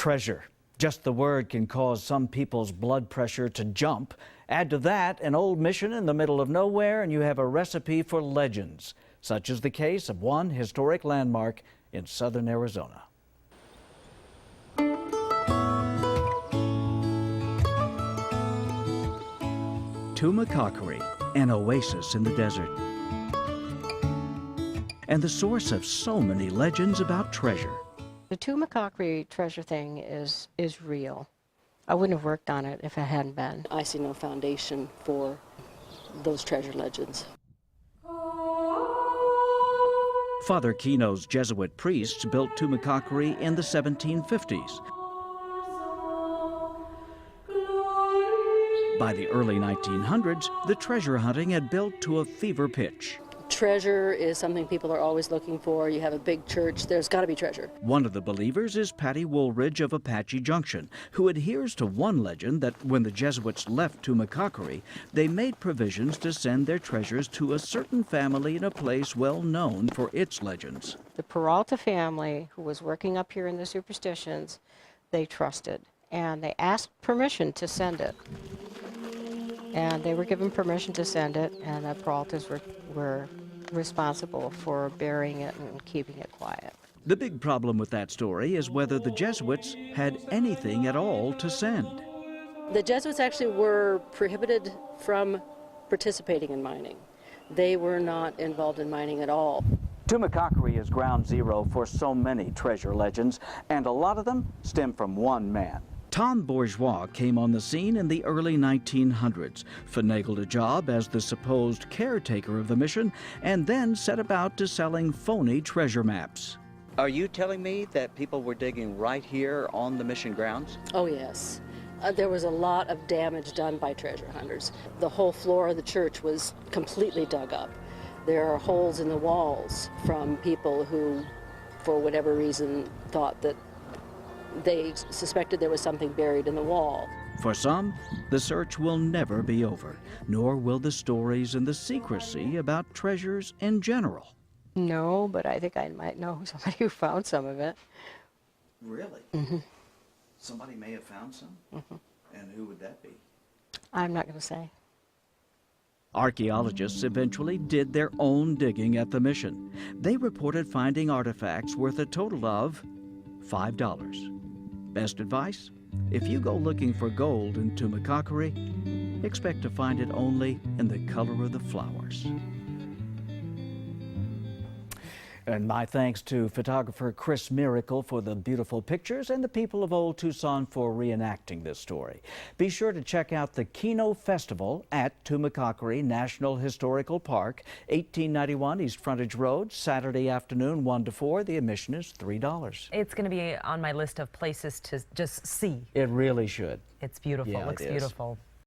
Treasure. Just the word can cause some people's blood pressure to jump. Add to that an old mission in the middle of nowhere, and you have a recipe for legends. Such is the case of one historic landmark in southern Arizona. Tumacacori, an oasis in the desert, and the source of so many legends about treasure. The Tumacacori treasure thing is real. I wouldn't have worked on it if it hadn't been. I see no foundation for those treasure legends. Father Kino's Jesuit priests built Tumacacori in the 1750s. By the early 1900s, the treasure hunting had built to a fever pitch. Treasure is something people are always looking for. You have a big church, there's got to be treasure. One of the believers is Patty Woolridge of Apache Junction, who adheres to one legend that when the Jesuits left Tumacacori, they made provisions to send their treasures to a certain family in a place well known for its legends. The Peralta family, who was working up here in the superstitions, they trusted, and they asked permission to send it. And they were given permission to send it, and the Peraltas were responsible for burying it and keeping it quiet. The big problem with that story is whether the Jesuits had anything at all to send. The Jesuits actually were prohibited from participating in mining. They were not involved in mining at all. Tumacacori is ground zero for so many treasure legends, and a lot of them stem from one man. Tom Bourgeois came on the scene in the early 1900s, finagled a job as the supposed caretaker of the mission, and then set about to selling phony treasure maps. Are you telling me that people were digging right here on the mission grounds? Oh, yes. There was a lot of damage done by treasure hunters. The whole floor of the church was completely dug up. There are holes in the walls from people who, for whatever reason, thought that they suspected there was something buried in the wall. For some, the search will never be over, nor will the stories and the secrecy about treasures in general. No, but I think I might know somebody who found some of it. Really? Mm-hmm. Somebody may have found some? Mm-hmm. And who would that be? I'm not going to say. Archaeologists eventually did their own digging at the mission. They reported finding artifacts worth a total of $5. Best advice? If you go looking for gold in Tumacacori, expect to find it only in the color of the flowers. And my thanks to photographer Chris Miracle for the beautiful pictures and the people of Old Tucson for reenacting this story. Be sure to check out the Kino Festival at Tumacacori National Historical Park, 1891 East Frontage Road, Saturday afternoon 1 to 4. The admission is $3. It's going to be on my list of places to just see. It really should. It's beautiful. Yeah, It looks it is. beautiful.